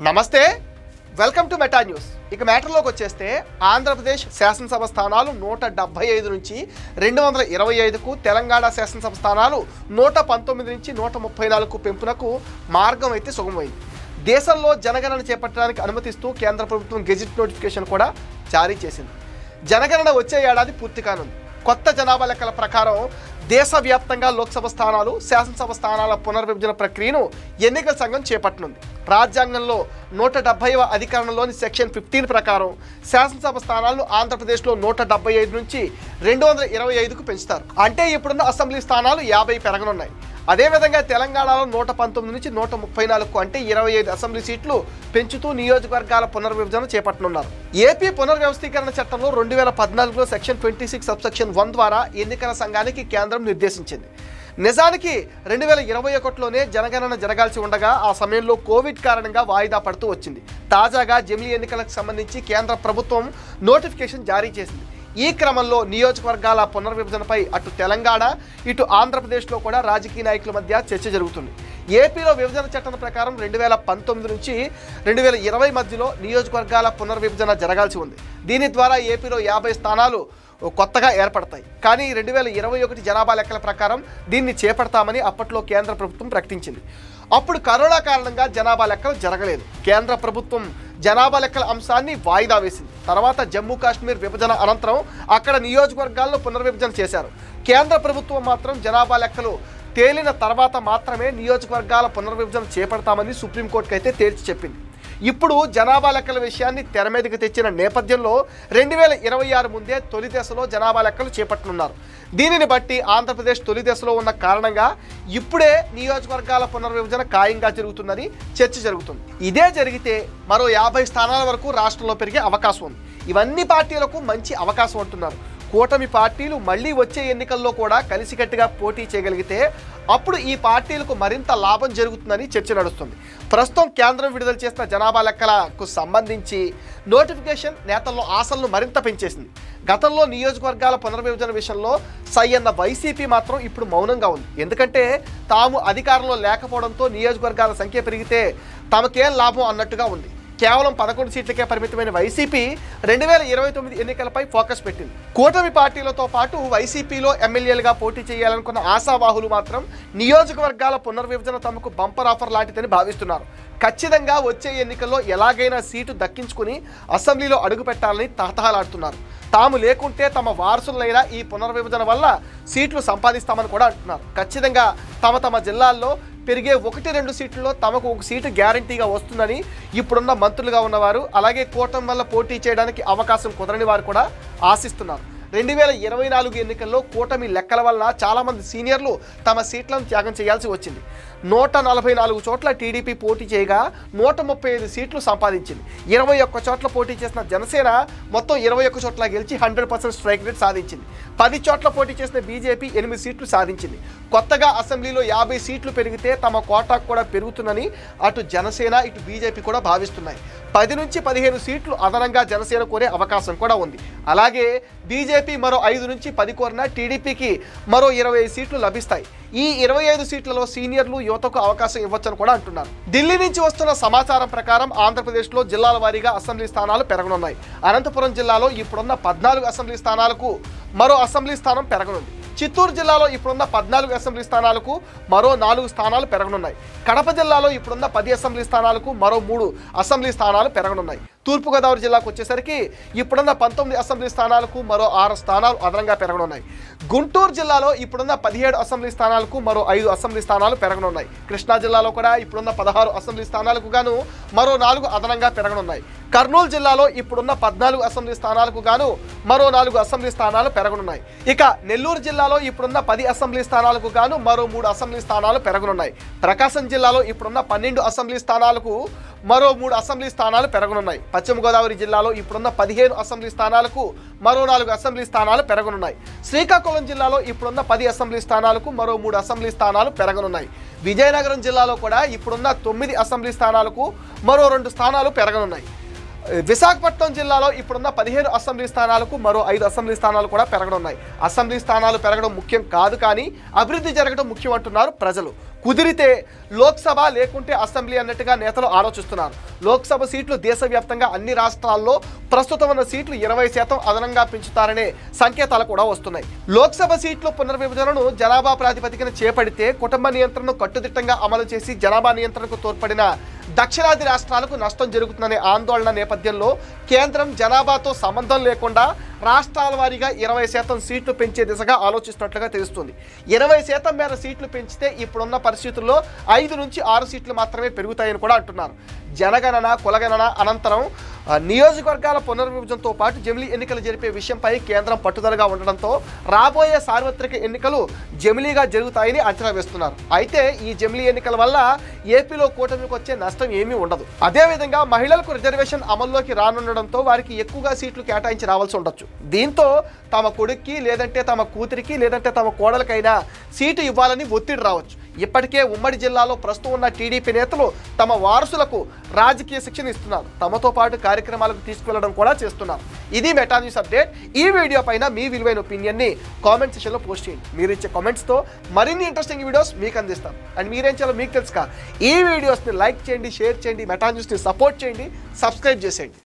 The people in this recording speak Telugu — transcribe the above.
నమస్తే, వెల్కమ్ టు మెటా న్యూస్. ఇక మ్యాటర్లోకి వచ్చేస్తే ఆంధ్రప్రదేశ్ శాసనసభ స్థానాలు 175 నుంచి 225కు, తెలంగాణ శాసనసభ స్థానాలు 119 నుంచి 134కు పెంపునకు మార్గం అయితే సుగమమైంది. దేశంలో జనగణన చేపట్టడానికి అనుమతిస్తూ కేంద్ర ప్రభుత్వం గెజిట్ నోటిఫికేషన్ కూడా జారీ చేసింది. జనగణన వచ్చే ఏడాది పూర్తి కానుంది. కొత్త జనాభా లెక్కల ప్రకారం దేశవ్యాప్తంగా లోక్సభ స్థానాలు, శాసనసభ స్థానాల పునర్విభజన ప్రక్రియను ఎన్నికల సంఘం చేపట్టనుంది. రాజ్యాంగంలో 170వ అధికరణంలోని సెక్షన్ 15 ప్రకారం శాసనసభ స్థానాలను ఆంధ్రప్రదేశ్లో 175 నుంచి 225కు పెంచుతారు. అంటే ఇప్పుడున్న అసెంబ్లీ స్థానాలు 50 పెరగనున్నాయి. అదేవిధంగా తెలంగాణలో 119 నుంచి 134కు అంటే 25 అసెంబ్లీ సీట్లు పెంచుతూ నియోజకవర్గాల పునర్విభజన చేపట్టనున్నారు. ఏపీ పునర్వ్యవస్థీకరణ చట్టంలో 2014లో సెక్షన్ 26 సబ్సెక్షన్ 1 ద్వారా ఎన్నికల సంఘానికి కేంద్రం నిర్దేశించింది. నిజానికి 2021లోనే జనగణన జరగాల్సి ఉండగా ఆ సమయంలో కోవిడ్ కారణంగా వాయిదా పడుతూ వచ్చింది. తాజాగా జమిలీ ఎన్నికలకు సంబంధించి కేంద్ర ప్రభుత్వం నోటిఫికేషన్ జారీ చేసింది. ఈ క్రమంలో నియోజకవర్గాల పునర్విభజనపై అటు తెలంగాణ, ఇటు ఆంధ్రప్రదేశ్లో కూడా రాజకీయ నాయకుల మధ్య చర్చ జరుగుతుంది. ఏపీలో విభజన చట్టం ప్రకారం 2019 నుంచి 2020 మధ్యలో నియోజకవర్గాల పునర్విభజన జరగాల్సి ఉంది. దీని ద్వారా ఏపీలో 50 స్థానాలు కొత్తగా ఏర్పడతాయి. కానీ 2021 జనాభా లెక్కల ప్రకారం దీన్ని చేపడతామని అప్పట్లో కేంద్ర ప్రభుత్వం ప్రకటించింది. అప్పుడు కరోనా కారణంగా జనాభా లెక్కలు జరగలేదు. కేంద్ర ప్రభుత్వం జనాభా లెక్కల అంశాన్ని వాయిదా వేసింది. తర్వాత జమ్మూ కాశ్మీర్ విభజన అనంతరం అక్కడ నియోజకవర్గాల్లో పునర్విభజన చేశారు. కేంద్ర ప్రభుత్వం మాత్రం జనాభా లెక్కలు తేలిన తర్వాత మాత్రమే నియోజకవర్గాల పునర్విభజన చేపడతామని సుప్రీంకోర్టుకు అయితే తేల్చి చెప్పింది. ఇప్పుడు జనాభా లెక్కల విషయాన్ని తెర మీదకి తెచ్చిన నేపథ్యంలో 2026 ముందే తొలి దశలో జనాభా లెక్కలు చేపట్టనున్నారు. దీనిని బట్టి ఆంధ్రప్రదేశ్ తొలి దశలో ఉన్న కారణంగా ఇప్పుడే నియోజకవర్గాల పునర్విభజన ఖాయంగా జరుగుతుందని చర్చ జరుగుతుంది. ఇదే జరిగితే మరో 50 స్థానాల వరకు రాష్ట్రంలో పెరిగే అవకాశం ఉంది. ఇవన్నీ పార్టీలకు మంచి అవకాశం అంటున్నారు. కూటమి పార్టీలు మళ్ళీ వచ్చే ఎన్నికల్లో కూడా కలిసికట్టుగా పోటీ చేయగలిగితే అప్పుడు ఈ పార్టీలకు మరింత లాభం జరుగుతుందని చర్చ నడుస్తుంది. ప్రస్తుతం కేంద్రం విడుదల చేసిన జనాభా లెక్కలకు సంబంధించి నోటిఫికేషన్ నేతల్లో ఆశలను మరింత పెంచేసింది. గతంలో నియోజకవర్గాల పునర్విభజన విషయంలో సై అన్న వైసీపీ మాత్రం ఇప్పుడు మౌనంగా ఉంది. ఎందుకంటే తాము అధికారంలో లేకపోవడంతో నియోజకవర్గాల సంఖ్య పెరిగితే తమకేం లాభం అన్నట్టుగా ఉంది. కేవలం 11 సీట్లకే పరిమితమైన వైసీపీ 2029 ఎన్నికలపై ఫోకస్ పెట్టింది. కూటమి పార్టీలతో పాటు వైసీపీలో ఎమ్మెల్యేలుగా పోటీ చేయాలనుకున్న ఆశావాహులు మాత్రం నియోజకవర్గాల పునర్విభజన తమకు బంపర్ ఆఫర్ లాంటిదని భావిస్తున్నారు. ఖచ్చితంగా వచ్చే ఎన్నికల్లో ఎలాగైనా సీటు దక్కించుకుని అసెంబ్లీలో అడుగుపెట్టాలని తహతహలాడుతున్నారు. తాము లేకుంటే తమ వారసులైనా ఈ పునర్విభజన వల్ల సీట్లు సంపాదిస్తామని కూడా అంటున్నారు. ఖచ్చితంగా తమ జిల్లాల్లో పెరిగే 1-2 సీట్లలో తమకు ఒక సీటు గ్యారంటీగా వస్తుందని ఇప్పుడున్న మంత్రులుగా ఉన్నవారు, అలాగే కూటమి వల్ల పోటీ చేయడానికి అవకాశం కుదరని వారు కూడా ఆశిస్తున్నారు. 2024 ఎన్నికల్లో కూటమి లెక్కల వల్ల చాలామంది సీనియర్లు తమ సీట్లను త్యాగం చేయాల్సి వచ్చింది. 144 చోట్ల టీడీపీ పోటీ చేయగా 135 సీట్లు సంపాదించింది. 21 చోట్ల పోటీ చేసిన జనసేన మొత్తం 21 చోట్ల గెలిచి 100% స్ట్రైక్ రేట్ సాధించింది. 10 చోట్ల పోటీ చేసిన బీజేపీ 8 సీట్లు సాధించింది. కొత్తగా అసెంబ్లీలో 50 సీట్లు పెరిగితే తమ కోటాకు కూడా పెరుగుతుందని అటు జనసేన, ఇటు బీజేపీ కూడా భావిస్తున్నాయి. 10 నుంచి 15 సీట్లు అదనంగా జనసేన కోరే అవకాశం కూడా ఉంది. అలాగే బీజేపీ మరో 5 నుంచి 10 కోరినా టీడీపీకి మరో 25 సీట్లు లభిస్తాయి. ఈ 25 సీట్లలో సీనియర్లు, యువతకు అవకాశం ఇవ్వచ్చని కూడా అంటున్నారు. ఢిల్లీ నుంచి వస్తున్న సమాచారం ప్రకారం ఆంధ్రప్రదేశ్లో జిల్లాల వారీగా అసెంబ్లీ స్థానాలు పెరగనున్నాయి. అనంతపురం జిల్లాలో ఇప్పుడున్న 14 అసెంబ్లీ స్థానాలకు మరో అసెంబ్లీ స్థానం పెరగనుంది. చిత్తూరు జిల్లాలో ఇప్పుడున్న 14 అసెంబ్లీ స్థానాలకు మరో 4 స్థానాలు పెరగనున్నాయి. కడప జిల్లాలో ఇప్పుడున్న 10 అసెంబ్లీ స్థానాలకు మరో 3 అసెంబ్లీ స్థానాలు పెరగనున్నాయి. తూర్పుగోదావరి జిల్లాకు వచ్చేసరికి ఇప్పుడున్న 19 అసెంబ్లీ స్థానాలకు మరో 6 స్థానాలు అదనంగా పెరగనున్నాయి. గుంటూరు జిల్లాలో ఇప్పుడున్న 17 అసెంబ్లీ స్థానాలకు మరో 5 అసెంబ్లీ స్థానాలు పెరగనున్నాయి. కృష్ణా జిల్లాలో కూడా ఇప్పుడున్న 16 అసెంబ్లీ స్థానాలకు గాను మరో 4 అదనంగా పెరగనున్నాయి. కర్నూలు జిల్లాలో ఇప్పుడున్న 14 అసెంబ్లీ స్థానాలకు గాను మరో 4 అసెంబ్లీ స్థానాలు పెరగనున్నాయి. ఇక నెల్లూరు జిల్లాలో ఇప్పుడున్న 10 అసెంబ్లీ స్థానాలకు గాను మరో 3 అసెంబ్లీ స్థానాలు పెరగనున్నాయి. ప్రకాశం జిల్లాలో ఇప్పుడున్న 12 అసెంబ్లీ స్థానాలకు మరో 3 అసెంబ్లీ స్థానాలు పెరగనున్నాయి. పశ్చిమ గోదావరి జిల్లాలో ఇప్పుడున్న 15 అసెంబ్లీ స్థానాలకు మరో 4 అసెంబ్లీ స్థానాలు పెరగనున్నాయి. శ్రీకాకుళం జిల్లాలో ఇప్పుడున్న 10 అసెంబ్లీ స్థానాలకు మరో 3 అసెంబ్లీ స్థానాలు పెరగనున్నాయి. విజయనగరం జిల్లాలో కూడా ఇప్పుడున్న 9 అసెంబ్లీ స్థానాలకు మరో 2 స్థానాలు పెరగనున్నాయి. విశాఖపట్నం జిల్లాలో ఇప్పుడున్న 15 అసెంబ్లీ స్థానాలకు మరో 5 అసెంబ్లీ స్థానాలు కూడా పెరగనున్నాయి. అసెంబ్లీ స్థానాలు పెరగడం ముఖ్యం కాదు, కానీ అభివృద్ధి జరగడం ముఖ్యం అంటున్నారు ప్రజలు. కుదిరితే లోక్సభ లేకుంటే అసెంబ్లీ అన్నట్టుగా నేతలు ఆలోచిస్తున్నారు. లోక్సభ సీట్లు దేశవ్యాప్తంగా అన్ని రాష్ట్రాల్లో ప్రస్తుతం ఉన్న సీట్లు 20% అదనంగా పెంచుతారనే సంకేతాలు కూడా వస్తున్నాయి. లోక్సభ సీట్లు పునర్విభజనను జనాభా ప్రాతిపదికన చేపడితే కుటుంబ నియంత్రణను కట్టుదిట్టంగా అమలు చేసి జనాభా నియంత్రణకు తోడ్పడిన దక్షిణాది రాష్ట్రాలకు నష్టం జరుగుతుందనే ఆందోళన నేపథ్యంలో కేంద్రం జనాభాతో సంబంధం లేకుండా రాష్ట్రాల వారీగా 20% సీట్లు పెంచే దిశగా ఆలోచిస్తున్నట్లుగా తెలుస్తుంది. 20% మేర సీట్లు పెంచితే ఇప్పుడున్న పరిస్థితుల్లో 5 నుంచి 6 సీట్లు మాత్రమే పెరుగుతాయని కూడా అంటున్నారు. జనగణన కులగణన అనంతరం నియోజకవర్గాల పునర్విభజనతో పాటు జమిలీ ఎన్నికలు జరిపే విషయంపై కేంద్రం పట్టుదలగా ఉండడంతో రాబోయే సార్వత్రిక ఎన్నికలు జమిలీగా జరుగుతాయని అంచనా వేస్తున్నారు. అయితే ఈ జమిలీ ఎన్నికల వల్ల ఏపీలో కూటమికి వచ్చే నష్టం ఏమీ ఉండదు. అదేవిధంగా మహిళలకు రిజర్వేషన్ అమల్లోకి రానుండడంతో వారికి ఎక్కువగా సీట్లు కేటాయించి రావాల్సి ఉండొచ్చు. దీంతో తమ కొడుక్కి లేదంటే తమ కూతురికి లేదంటే తమ కోడలకైనా సీటు ఇవ్వాలని ఒత్తిడి రావచ్చు. ఇప్పటికే ఉమ్మడి జిల్లాలో ప్రస్తుతం ఉన్న టీడీపీ నేతలు తమ వారసులకు రాజకీయ శిక్షణ ఇస్తున్నారు. తమతో పాటు కార్యక్రమాలకు తీసుకువెళ్లడం కూడా చేస్తున్నారు. ఇది మెటా న్యూస్ అప్డేట్. ఈ వీడియో పైన మీ విలువైన ఒపీనియన్ని కామెంట్ సెక్షన్లో పోస్ట్ చేయండి. మీరు ఇచ్చే కామెంట్స్తో మరిన్ని ఇంట్రెస్టింగ్ వీడియోస్ మీకు అందిస్తాం. అండ్ మీరేం చేయాలో మీకు తెలుసుగా ఈ వీడియోస్ని లైక్ చేయండి, షేర్ చేయండి, మెటా న్యూస్ని సపోర్ట్ చేయండి, సబ్స్క్రైబ్ చేసేయండి.